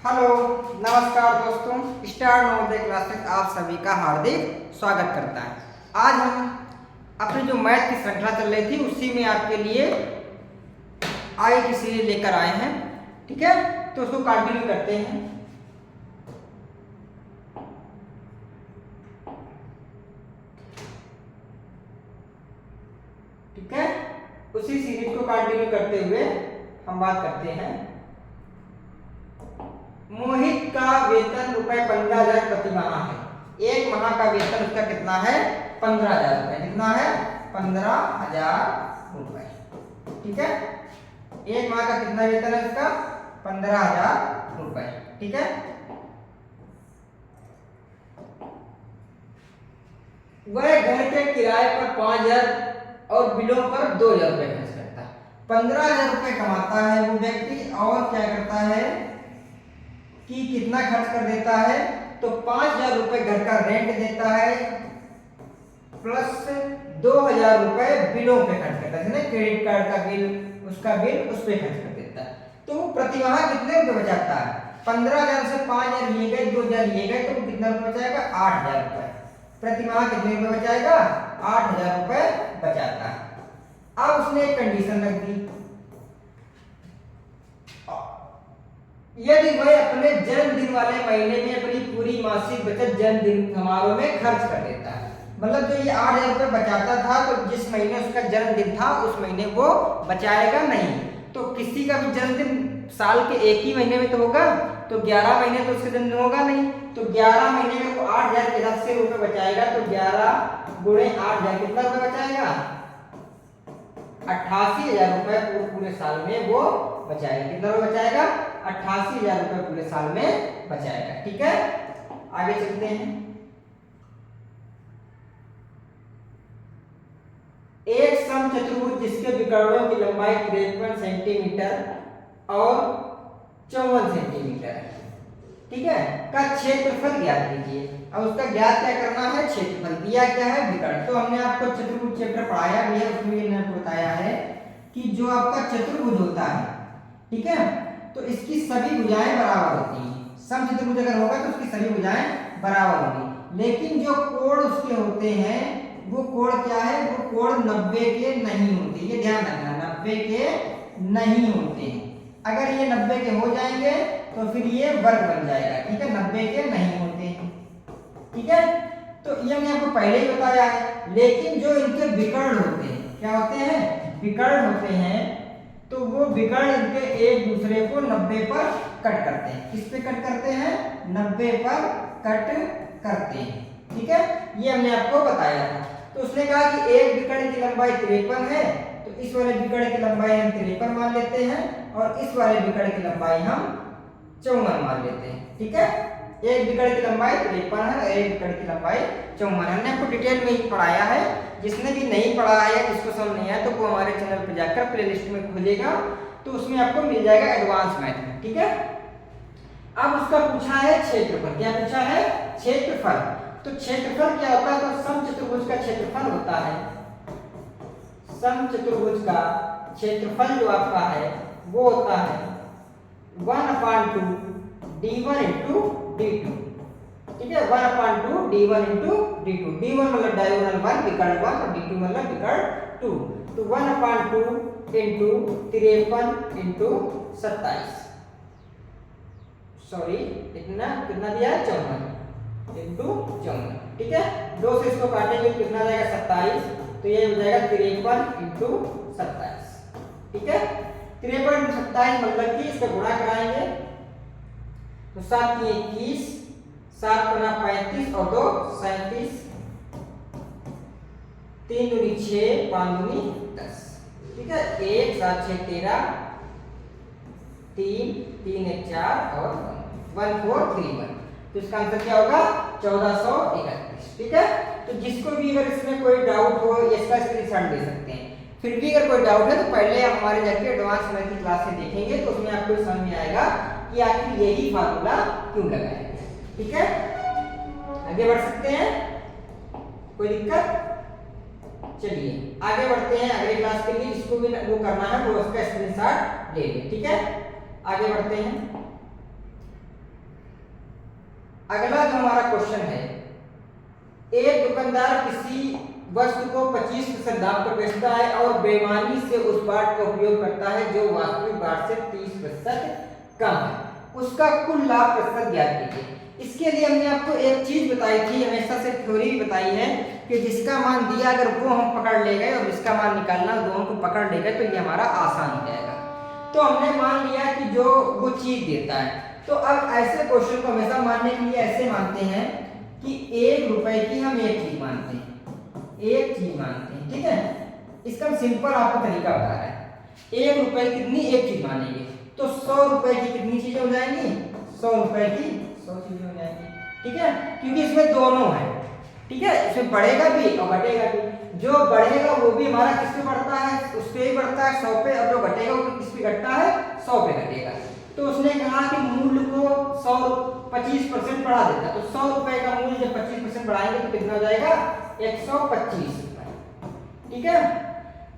Hello, नमस्कार दोस्तों। Star Navodaya classes आप सभी का हार्दिक स्वागत करता है। आज हम अपनी जो मैथ की श्रृंखला चल रही थी उसी में आपके लिए आगे की सीरीज लेकर आए हैं। ठीक है, तो उसको कंटिन्यू करते हैं। ठीक है, उसी सीरीज को कंटिन्यू करते हुए हम बात करते हैं। मोहित का वेतन ₹15,000 प्रति माह है। एक माह का वेतन उसका कितना है? 15,000 रुपए। कितना है? 15,000 रुपए। ठीक है, एक माह का कितना वेतन है उसका? 15,000 रुपए। ठीक है, वह घर के किराए पर 5,000 और बिलों पर 2,000 रुपए खर्च करता है। 15,000 रुपए कमाता है वो व्यक्ति, और क्या करता है कि कितना खर्च कर देता है? तो 5,000 रुपए घर का रेंट देता है, प्लस 2,000 रुपए बिलों पे खर्च करता है। क्रेडिट कार्ड का बिल, उसका बिल उस पे खर्च कर देता है। तो वो प्रति माह कितने रुपए बचाता है? 15,000 से 5,000 लिए गए, 2,000 लिए गए, तो कितना रुपए बचाएगा? 8,000 रुपए। प्रति माह कितने रुपए बचाएगा? 8,000 रुपए बचाता है। अब उसने एक कंडीशन रख दी, यदि वह अपने जन्मदिन वाले महीने में अपनी पूरी मासिक बचत जन्मदिन समारोह में खर्च कर देता है। मतलब जो ये 8,000 रुपए बचाता था, तो जिस महीने उसका जन्मदिन था उस महीने वो बचाएगा नहीं। तो किसी का भी जन्मदिन साल के एक ही महीने में तो होगा, तो 11 महीने तो उसका जन्मदिन होगा नहीं। तो 11 महीने में वो 8,000 के हिसाब से रुपए बचाएगा। तो 11 गुणे 8,000 कितना रुपए बचाएगा? 88,000 रुपए पूरे साल में वो बचाएगा। कितना रुपए बचाएगा? 88,000 रुपए पूरे साल में बचाएगा। ठीक है, आगे चलते हैं। एक समचतुर्भुज जिसके विकर्णों की लंबाई 53 सेंटीमीटर और 54 सेंटीमीटर है, ठीक है, का क्षेत्रफल ज्ञात कीजिए। अब उसका ज्ञात क्या करना है? क्षेत्रफल। दिया क्या है? विकर्ण। तो हमने आपको चतुर्भुज चैप्टर पढ़ाया भी है, उसमें ये आपको बताया है कि जो आपका चतुर्भुज होता है, ठीक है, तो इसकी सभी भुजाएं बराबर होती हैं। समचतुर्भुज अगर होगा तो उसकी सभी भुजाएं बराबर होंगी, लेकिन जो कोण उसके होते हैं वो कोण क्या है? वो कोण 90 के नहीं होते। ये ध्यान रखना, 90 के नहीं होते हैं। अगर ये 90 के हो जाएंगे तो फिर ये वर्ग बन जाएगा। ठीक है, 90 के नहीं होते हैं। ठीक है, तो ये मैंने आपको पहले ही बताया है। लेकिन जो इनके विकर्ण होते हैं, क्या होते हैं? विकर्ण होते हैं, तो वो विकर्ण इनके एक दूसरे को 90 पर कट करते हैं। किस पे कट करते हैं? 90 पर कट करते हैं। ठीक है, ये हमने आपको बताया था। तो उसने कहा कि एक विकर्ण की लंबाई 53 है, तो इस वाले विकर्ण की लंबाई हम 53 मान लेते हैं, और इस वाले विकर्ण की लंबाई हम 54 मान लेते हैं। ठीक है, एक विकर्ण की लंबाई 53 है, एक विकर्ण की लंबाई 54 है। हमने आपको डिटेल में ही पढ़ाया है। जिसने भी नहीं पढ़ा है, जिसको समझ नहीं आया, तो वो हमारे चैनल पर जाकर प्लेलिस्ट में खोलेगा, तो उसमें आपको मिल जाएगा एडवांस मैथ में। ठीक है, अब उसका पूछा है क्षेत्रफल। क्या पूछा है? क्षेत्रफल। तो क्षेत्रफल क्या होता है? तो समचतुर्भुज का क्षेत्रफल होता है। समचतुर्भुज का क्षेत्रफल जो आपका है वो होता है 1/2 d1 into d2। ठीक है, 1/2 d1 into d2। d1 मतलब डायगोनल 1, विकर्ण 1, और d2 मतलब विकर्ण 2। तो 1/2 into 53 into 27, सॉरी कितना दिया है? 54 into 54। ठीक है, 2 से इसको काटेंगे तो कितना जाएगा? 27। तो ये हो जाएगा 53 into 27। ठीक है, 53 into 27 मतलब कि इसका गुणा कराएंगे तो 7 की 21, 7 गुना 35 और 2 37, 3 दूनी 6, 5 दूनी 10। ठीक है, 1 7 6 13, 3 3 1 4 और 1431। तो इसका आंसर क्या होगा? 1431। ठीक है, तो जिसको भी अगर इसमें कोई डाउट हो, इसका स्क्रीनशॉट दे सकते हैं। फिर भी अगर कोई डाउट है तो पहले आप हमारे जाके एडवांस मैथ की क्लास से देखेंगे, तो उसमें आपको समझ में आएगा कि आखिर यही फार्मूला क्यों लगाया गया। ठीक है, आगे बढ़ सकते हैं, कोई दिक्कत? चलिए आगे बढ़ते हैं अगले क्लास के लिए। जिसको भी वो करना है वो उसका स्क्रीनशॉट ले ले। ठीक है, आगे बढ़ते हैं। अगला जो हमारा क्वेश्चन है, एक दुकानदार किसी वस्तु को 25% दाम पर बेचता है और बेईमानी से उस बाट का उपयोग करता है जो वास्तविक बाट से 30% कम है, उसका कुल लाभ प्रतिशत ज्ञात कीजिए। इसके लिए हमने आपको एक चीज बताई थी, हमेशा से थ्योरी भी बताई है कि जिसका मान दिया अगर वो हम पकड़ ले गए और जिसका मान निकालना दोनों को पकड़ ले गए तो ये हमारा आसान हो जाएगा। तो हमने मान लिया कि जो वो चीज देता है, तो अब ऐसे क्वेश्चन को हमेशा मानने के लिए ऐसे मानते हैं कि 1 रुपए की हम एक चीज मानते हैं, एक चीज मानते हैं, ठीक है। इसका हम सिंपल आपको तरीका बता रहे हैं। 1 रुपए कितनी एक चीज मानेंगे तो 100 रुपए की कितनी चीजें हो जाएंगी, 100 रुपए की 100 चीजें हो जाएंगी, ठीक है। क्योंकि इसमें दोनों है, ठीक है, इसमें बढ़ेगा भी और घटेगा भी। जो बढ़ेगा वो भी हमारा किस पे बढ़ता है, उस पे ही बढ़ता है 100 पे, और जो घटेगा वो किस पे घटता है, 100 पे घटेगा। तो उसने कहा कि मूल्य को 25% बढ़ा देता, तो 100 रुपए का मूल्य जब 25% बढ़ाएंगे तो कितना हो जाएगा, 125 रुपए, ठीक है।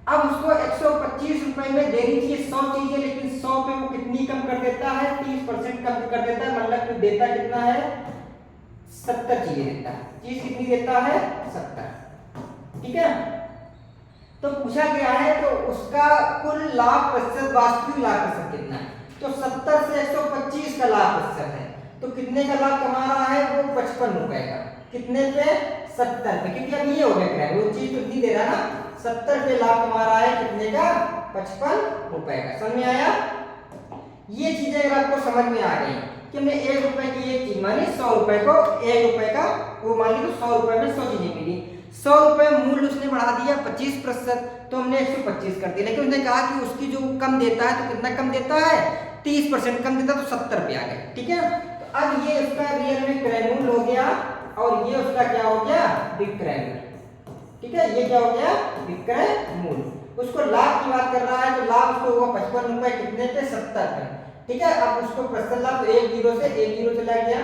अब उसको 125 रुपए में देनी चाहिए 100 चीजें, लेकिन 100 पे वो कितनी कम कर देता है, 30% कम कर देता है, मतलब कि देता कितना है, 70 चीजें देता है। चीज कितनी देता है, 70, ठीक है। तो पूछा गया है तो उसका कुल लाभ प्रतिशत, वास्तविक लाभ प्रतिशत कितना है, तो 70 से 125 का लाभ प्रतिशत है, तो कितने का लाभ कमा रहा है वो 55 रुपए का, कितने पे, 70 पे, क्योंकि अब ये हो गया वो चीज तो नहीं दे रहा ना, 70 पे लाभ कमा रहा है, कितने का, 55 रुपए का। समझ में आया। ये चीजें अगर आपको समझ में आ गई कि हमने 1 रुपए की एक चीज मानी, 100 रुपए को 1 रुपए का वो मान ली, तो 100 रुपए में 100 चीजें मिली, 100 रुपए मूल्य उसने बढ़ा दिया 25%, तो हमने 125 कर दिया। लेकिन उसने कहा कि उसकी जो कम देता है तो कितना कम देता है, 30% कम देता, तो 70 पे आ गए, ठीक है। तो अब ये उसका रियल में क्रय मूल्य हो गया और ये उसका क्या हो गया, विक्रय मूल्य, ठीक है। ये क्या हो गया, विक्रय मूल्य। उसको लाभ की बात कर रहा है तो लाभ उसको होगा 55 रुपए, कितने पे, 70 पे, ठीक है। अब उसको प्रतिशत लाभ 1 जीरो से लग गया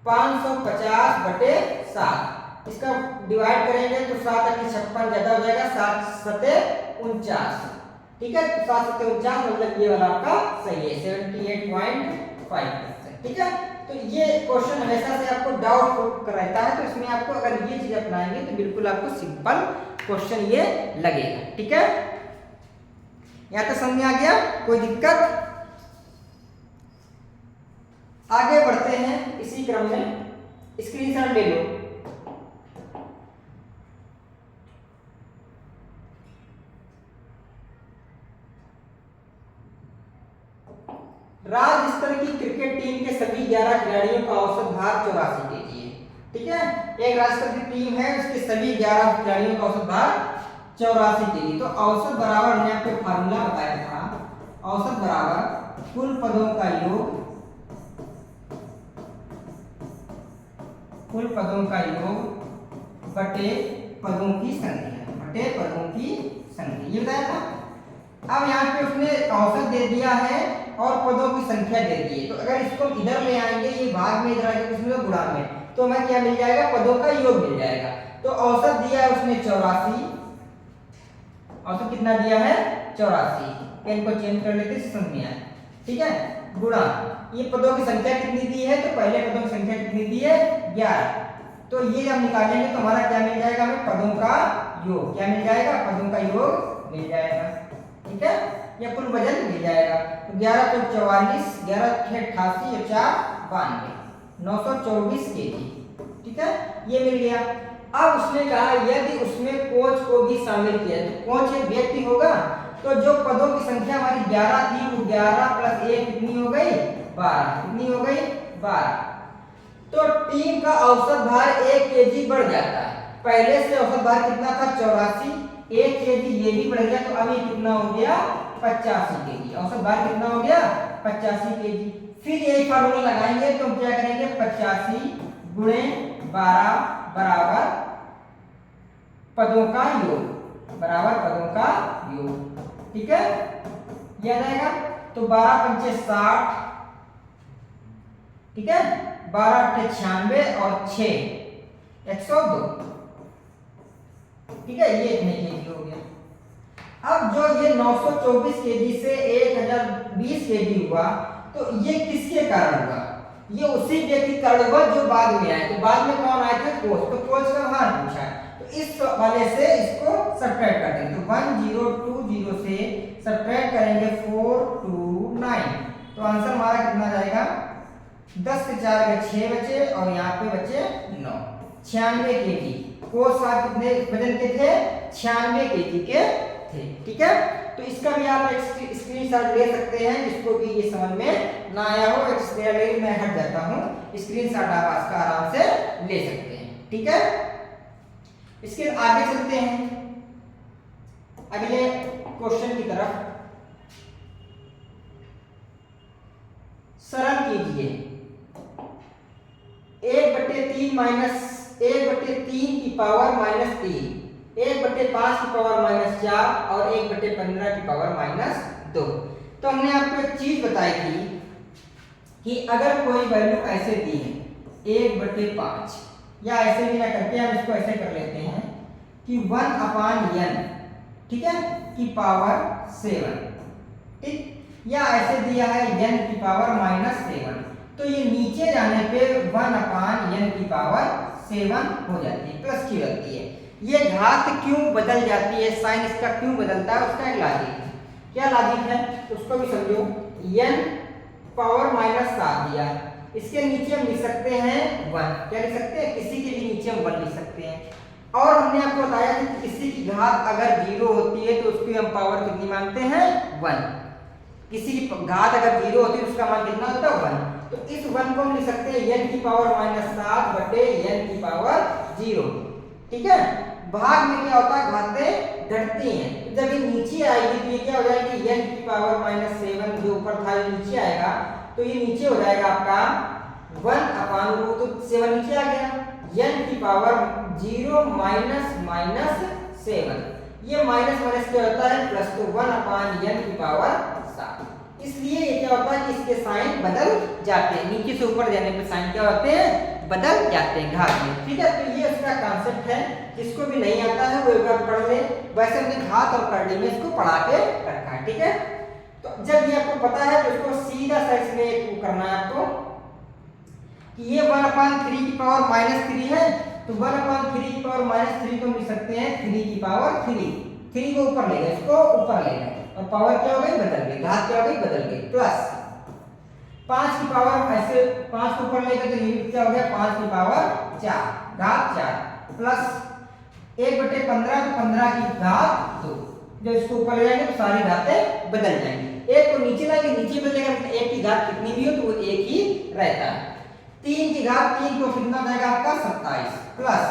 550 बटे 7, इसका डिवाइड करेंगे तो 7 × 56 ज्यादा हो जाएगा, 7 × 7 = 49, ठीक है। 7 × 7 = 49, मतलब ये वाला आपका सही है, 78.5%, ठीक है। तो ये क्वेश्चन हमेशा से आपको डाउट रहता है, तो इसमें आपको अगर ये चीज अपनाएंगे तो बिल्कुल आपको सिंपल क्वेश्चन ये लगेगा, ठीक है। यहां तक समझ में आ गया, कोई दिक्कत। आगे बढ़ते हैं इसी क्रम में, स्क्रीनशॉट ले लो। राज्य स्तर की क्रिकेट टीम के सभी 11 खिलाड़ियों का औसत भार 84 kg है, ठीक है। एक राज्य स्तर की टीम है, उसके सभी 11 खिलाड़ियों का औसत भार 84 kg। तो औसत बराबर हमने आपको फार्मूला बताया था, औसत बराबर कुल पदों का योग, कुल पदों का योग बटे पदों की संख्या, बटे पदों की संख्या, ये बताया था। अब यहाँ पे उसने औसत दे दिया है और पदों की संख्या दे दी है, तो अगर इसको इधर ले आएंगे, ये भाग में इधर आएगा, किसमें, गुणा में, तो हमें क्या मिल जाएगा, पदों का योग मिल जाएगा। तो औसत दिया है उसने 84, औसत कितना दिया है, 84, इनको चेंज कर लेते समझ में आए, ठीक है, गुणा ये पदों की संख्या कितनी दी है, तो पहले पदों की संख्या कितनी दी है, 11, तो ये जब निकालेंगे तो हमारा क्या मिल जाएगा, हमें पदों का योग क्या मिल जाएगा, पदों का योग मिल जाएगा, ठीक है, या कुल वजन मिल जाएगा। तो 11 × 2 = 44, 11 × 6 = 88, और 4 = 92, 924 kg, ठीक है, ये मिल गया। अब उसने कहा यदि उसमें कोच को भी शामिल किया, तो कोच एक व्यक्ति होगा, तो जो पदों की संख्या हमारी 11 थी वो 11 + 1 कितनी हो गई, 12, कितनी हो गई, 12। तो टीम का औसत भार 1 kg बढ़ जाता है, पहले से औसत भार कितना था, 84, 1 kg ये भी बढ़ गया, तो अभी कितना हो गया, 85 kg, औसत भार कितना हो गया, 85 kg। फिर यही फार्मूला लगाएंगे तो हम क्या करेंगे, 85 × 12 बराबर पदों का योग, बराबर पदों का योग, ठीक है, ये आ जाएगा। तो 12 × 5 = 60, ठीक है, 12 × 8 = 96 और 6 = 102, ठीक है, ये इतने kg हो गया। अब जो ये 924 kg से 1020 kg हुआ, तो ये किसके कारण हुआ, ये उसी व्यक्ति कर्णवत जो बाद में आए, तो बाद में कौन आए थे? कोच। तो कोच का मान पूछा है, तो इस वाले से इसको सब्ट्रैक्ट कर देंगे। तो 1020 से सब्ट्रैक्ट करेंगे 429, तो आंसर हमारा कितना जाएगा? 10 से 4 के 6 बचे और यहाँ पे बचे 9। 96 केजी। कोच साहब कितने वजन के थे? 96 केजी के थे। ठीक है, तो इसका भी आप एक स्क्रीनशॉट ले सकते हैं, जिसको भी ये समझ में ना आया हो। एक्सप्लेन मैं हट जाता हूँ, स्क्रीनशॉट आप इसका आराम से ले सकते हैं। ठीक है, इसके आगे चलते हैं अगले क्वेश्चन की तरफ। सरल कीजिए 1/3 माइनस 1/3 की पावर -3, 1/5 की पावर -4 और 1/15 की पावर -2। तो हमने आपको एक चीज बताई थी कि अगर कोई वैल्यू ऐसे दी है 1/5, या ऐसे भी ना करके हम इसको ऐसे कर लेते हैं कि 1/n, ठीक है, की पावर 7, ठीक, या ऐसे दिया है n की पावर -7, तो ये नीचे जाने पे 1/n की पावर 7 हो जाती है, प्लस की लगती है। ये घात क्यों बदल जाती है, साइन इसका क्यों बदलता है, उसका एक लॉजिक है। क्या लॉजिक है उसको भी समझो। n पावर -7 दिया, इसके नीचे हम लिख सकते हैं 1। क्या लिख सकते हैं? किसी के भी नीचे हम 1 लिख सकते हैं। और हमने आपको बताया कि किसी की घात अगर 0 होती है तो उसकी हम पावर कितनी मानते हैं? 1। किसी की घात अगर 0 होती है उसका मान कितना होता है? 1। तो इस 1 को हम लिख सकते हैं n की पावर -7 बटे n की पावर 0। ठीक है, भाग में क्या होता है? घातें घटती हैं, तो जब ये नीचे आएगी तो ये क्या हो जाएगी? n की पावर -7 जो ऊपर था ये नीचे आएगा, तो ये नीचे हो जाएगा आपका 1/, तो 7 नीचे आ गया, n की पावर 0 -7। ये माइनस माइनस क्या होता है? प्लस, तो 1/n की पावर 7। इसलिए ये क्या होता है कि इसके साइन बदल जाते हैं, नीचे से ऊपर जाने पे साइन क्या होते हैं? बदल जाते हैं घात में। ठीक है, तो ये उसका कॉन्सेप्ट है, जिसको भी नहीं आता है वो एक बार पढ़ ले। वैसे हमने घात और करली में इसको पढ़ा के रखा है। ठीक है, तो जब ये आपको पता है तो इसको सीधा सा इसमें करना है आपको कि ये 1/3 की पावर -3 है, तो 1/3 की पावर -3 को लिख सकते हैं 3 की पावर 3। 3 को ऊपर ले गए, इसको ऊपर ले गए, और पावर क्या हो गई? बदल गई, घात क्या हो गई? बदल गई। प्लस 5 की पावर ऐसे 5 को ऊपर ले गए तो ये क्या हो गया? 5 की पावर 4, घात 4, प्लस 1/15, तो 15 की घात 2। जब इसको ऊपर ले जाएंगे तो सारी घातें बदल जाएंगी। एक को नीचे लाएंगे, नीचे बदलेगा, मतलब 1 की घात कितनी भी हो तो वो 1 ही रहता है। 3 की घात 3 को कितना जाएगा आपका? 27, प्लस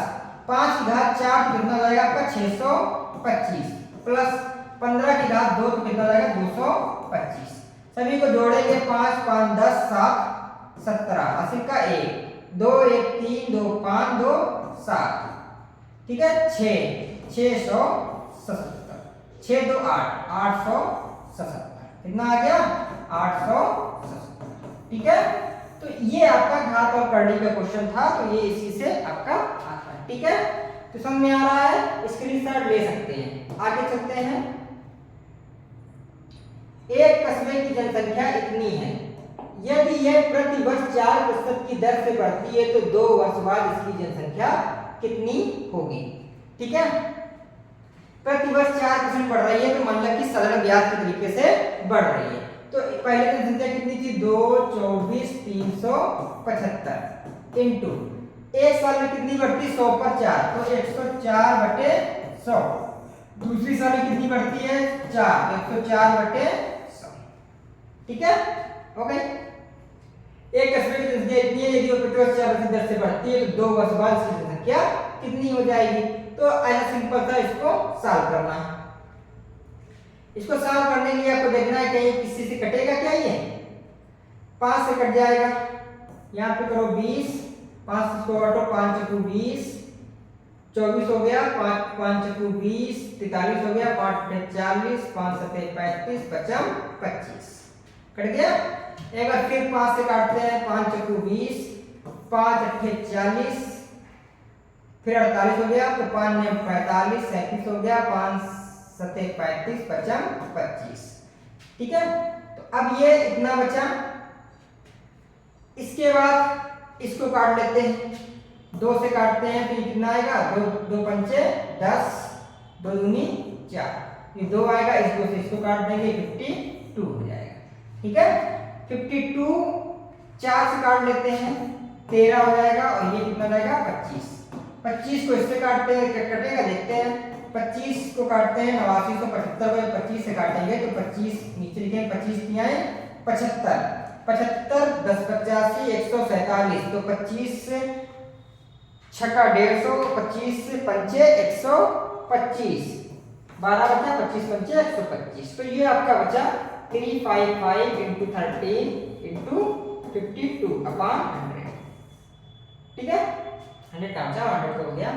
5 की घात 4 तो कितना जाएगा आपका? 625, प्लस 15 की घात 2 तो कितना जाएगा? 225। सभी को जोड़ेंगे 5 5 10 7 17, 80 का 1 2 1 3 2 5 2 7, ठीक है, 677, 6 2 8 877, कितना आ गया? 877। ठीक है, तो ये आपका घात और करली का क्वेश्चन था, तो ये इसी से आपका आता है। ठीक है, तो समझ में आ रहा है, स्क्रीनशॉट ले सकते हैं। आगे चलते हैं। एक कस्बे की जनसंख्या इतनी है, यदि यह प्रति वर्ष 4% की दर से बढ़ती है तो 2 वर्ष बाद इसकी जनसंख्या कितनी होगी? ठीक है, प्रति वर्ष 4% बढ़ रही है, तो मान लो कि साधारण ब्याज के तरीके से बढ़ रही है। तो पहले जनसंख्या कितनी थी? 2 24 375 इंटू एक साल में कितनी बढ़ती? 100 पर 4, तो 104/100। दूसरी साल में कितनी बढ़ती है? 4, 104/100। ठीक है, हो गई। एक कस्बे की जनसंख्या इतनी है, यदि वो प्रति वर्ष 4% दर से बढ़ती है तो 2 वर्ष बाद इसकी जनसंख्या कितनी हो जाएगी? तो ऐसा सिंपल था, इसको सॉल्व करना है। इसको सॉल्व करने के लिए आपको देखना है कहीं किसी से कटेगा क्या? ये 5 से कट जाएगा, यहाँ पे करो 20, 5 को हटो, 5 × 20 24 हो गया, 5 × 20 43 हो गया, 5 × 40 5 × 7 35 55 25 कट गया। एक बार फिर 5 से काटते हैं, 5 × 20 5 × 8 40, फिर 48 हो गया, तो 5 × 9 45 37 हो गया, 5 × 7 35 55 25। ठीक है, तो अब ये इतना बचा, इसके बाद इसको काट लेते हैं, 2 से काटते हैं तो ये कितना आएगा, 2 पंचे 10, 2 दूनी 4, ये 2 आएगा, इस 2 से इसको काट देंगे 52 हो जाएगा। ठीक है, 52 4 से काट लेते हैं 13 हो जाएगा, और ये कितना जाएगा 25। 25 को इससे काटते हैं, कटेगा देखते हैं, 25 को काटते हैं 8975 को 25 से काटेंगे तो 25 नीचे लिखेंगे, 25 किया है 75, 75 10 85 147, तो 25 छक्का 150, 25 पंचे 125, 12 बचा, 25 पंचे 125, तो ये आपका बचा 355 इंटू 13 इंटू 52 अपॉन 100। ठीक है, 100 का आंसर 100 तो हो गया।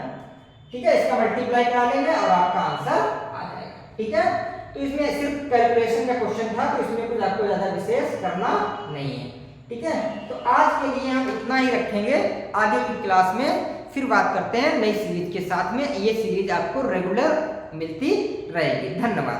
ठीक है, इसका मल्टीप्लाई करा लेंगे और आपका आंसर आ जाएगा। ठीक है, तो इसमें सिर्फ कैलकुलेशन का क्वेश्चन था, तो इसमें कुछ आपको ज्यादा विशेष करना नहीं है। ठीक है, तो आज के लिए हम इतना ही रखेंगे, आगे की क्लास में फिर बात करते हैं नई सीरीज के साथ में। ये सीरीज आपको रेगुलर मिलती रहेगी। धन्यवाद।